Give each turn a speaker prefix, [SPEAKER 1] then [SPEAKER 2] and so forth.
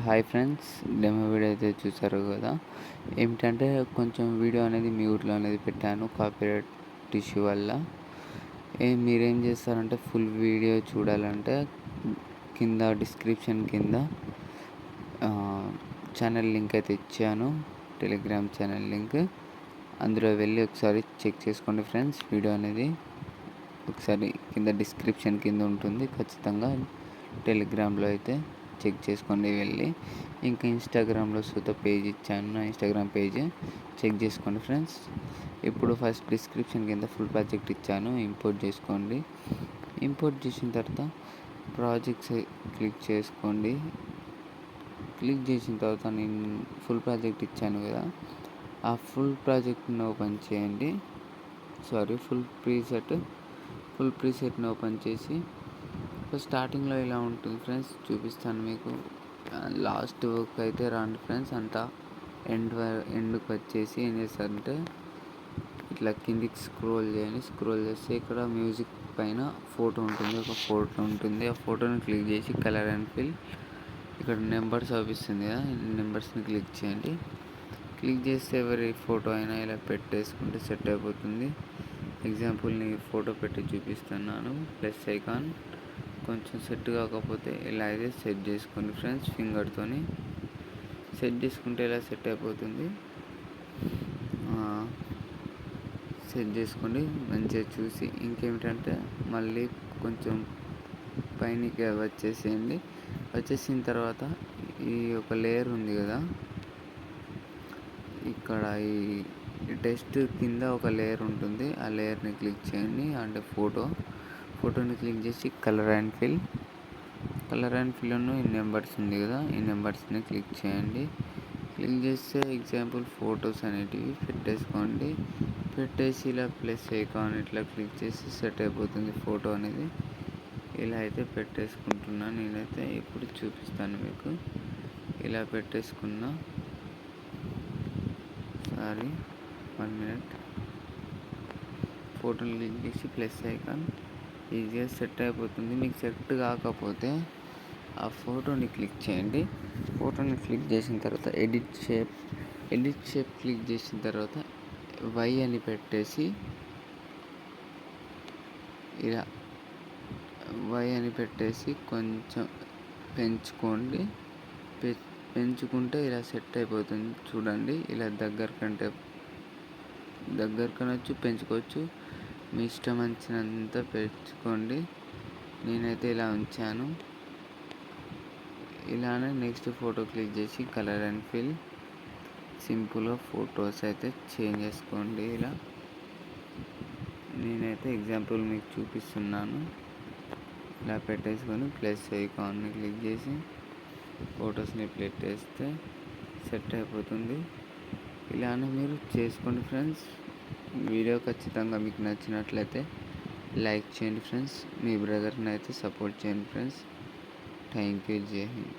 [SPEAKER 1] Hi friends, demo video అయితే చూసారు కదా. ఏమిటంటే కొంచెం వీడియో అనేది మ్యూట్లో అనేది పెట్టాను కాపీరైట్ ఇష్యూ వల్ల. మీరేం చేస్తారంటే ఫుల్ వీడియో చూడాలంటే కింద డిస్క్రిప్షన్ కింద ఛానల్ లింక్ అయితే ఇచ్చాను, టెలిగ్రామ్ ఛానల్ లింక్. అందులో వెళ్ళి ఒకసారి చెక్ చేసుకోండి ఫ్రెండ్స్. వీడియో అనేది ఒకసారి కింద డిస్క్రిప్షన్ కింద ఉంటుంది, ఖచ్చితంగా టెలిగ్రామ్లో అయితే చెక్ చేసుకోండి వెళ్ళి. ఇంకా ఇన్స్టాగ్రామ్లో సుత పేజ్ ఇచ్చాను, నా ఇన్స్టాగ్రామ్ పేజ్ చెక్ చేసుకోండి ఫ్రెండ్స్. ఇప్పుడు ఫస్ట్ డిస్క్రిప్షన్ కింద ఫుల్ ప్రాజెక్ట్ ఇచ్చాను, ఇంపోర్ట్ చేసుకోండి. ఇంపోర్ట్ చేసిన తర్వాత ప్రాజెక్ట్స్ క్లిక్ చేసుకోండి. క్లిక్ చేసిన తర్వాత నేను ఫుల్ ప్రాజెక్ట్ ఇచ్చాను కదా, ఆ ఫుల్ ప్రాజెక్ట్ని ఓపెన్ చేయండి. ఫుల్ ప్రీసెట్ని ఓపెన్ చేసి స్టార్టింగ్లో ఇలా ఉంటుంది ఫ్రెండ్స్, చూపిస్తాను మీకు. లాస్ట్ వర్క్ అయితే రాండి ఫ్రెండ్స్, అంతా ఎండ్కి వచ్చేసి ఏం చేస్తారంటే ఇట్లా కిందికి స్క్రోల్ చేయండి. స్క్రోల్ చేస్తే ఇక్కడ మ్యూజిక్ పైన ఫోటో ఉంటుంది, ఒక ఫోటో ఉంటుంది. ఆ ఫోటోని క్లిక్ చేసి కలర్ అండ్ ఫిల్, ఇక్కడ నెంబర్స్ చూపిస్తుంది కదా, నెంబర్స్ని క్లిక్ చేయండి. క్లిక్ చేస్తే ఎవరి ఫోటో అయినా ఇలా పెట్టేసుకుంటే సెట్ అయిపోతుంది. ఎగ్జాంపుల్ నేను ఫోటో పెట్టి చూపిస్తున్నాను, ప్లస్ ఐకాన్. కొంచెం సెట్ కాకపోతే ఇలా అయితే సెట్ చేసుకోండి ఫ్రెండ్స్. ఫింగర్తోని సెట్ చేసుకుంటే ఇలా సెట్ అయిపోతుంది. సెట్ చేసుకోండి మంచిగా చూసి. ఇంకేమిటంటే మళ్ళీ కొంచెం పైనకి వచ్చేసేయండి. వచ్చేసిన తర్వాత ఈ ఒక లేయర్ ఉంది కదా, ఇక్కడ ఈ టెక్స్ట్ కింద ఒక లేయర్ ఉంటుంది, ఆ లేయర్ని క్లిక్ చేయండి. అంటే ఫోటోని క్లిక్ చేసి కలర్ అండ్ ఫిల్ను ఈ నెంబర్స్ ఉంది కదా, ఈ నెంబర్స్ని క్లిక్ చేయండి. క్లిక్ చేస్తే ఎగ్జాంపుల్ ఫొటోస్ అనేటివి పెట్టేసుకోండి. పెట్టేసి ఇలా ప్లస్ ఐకాన్ ఇట్లా క్లిక్ చేసి సెట్ అయిపోతుంది ఫోటో అనేది. ఇలా అయితే పెట్టేసుకుంటున్నా నేనైతే. ఇప్పుడు చూపిస్తాను మీకు. ఇలా పెట్టేసుకున్నా. 1 minute. ఫోటోని క్లిక్ చేసి ప్లస్ ఐకాన్, ఈజీగా సెట్ అయిపోతుంది. మీకు సెట్ కాకపోతే ఆ ఫోటోని క్లిక్ చేయండి. ఫోటోని క్లిక్ చేసిన తర్వాత ఎడిట్ షేప్ క్లిక్ చేసిన తర్వాత వై అని పెట్టేసి ఇలా కొంచెం పెంచుకోండి. పెంచుకుంటే ఇలా సెట్ అయిపోతుంది చూడండి. ఇలా దగ్గరకనొచ్చు, పెంచుకోవచ్చు, మీ ఇష్టం వచ్చినంత పెంచుకోండి. నేనైతే ఇలా ఉంచాను. ఇలానే నెక్స్ట్ ఫోటో క్లిక్ చేసి కలర్ అండ్ ఫిల్, సింపుల్గా ఫొటోస్ అయితే చేంజ్ చేసుకోండి. ఇలా నేనైతే ఎగ్జాంపుల్ మీకు చూపిస్తున్నాను. ఇలా పెట్టేసుకొని ప్లస్ ఐకాన్ని క్లిక్ చేసి ఫొటోస్ని పెట్టేస్తే సెట్ అయిపోతుంది. ఇలానే మీరు చేసుకోండి ఫ్రెండ్స్. వీడియో ఖచ్చితంగా మీకు నచ్చినట్లయితే లైక్ చేయండి ఫ్రెండ్స్. మీ బ్రదర్ని అయితే సపోర్ట్ చేయండి ఫ్రెండ్స్. Thank you. జై హింద్.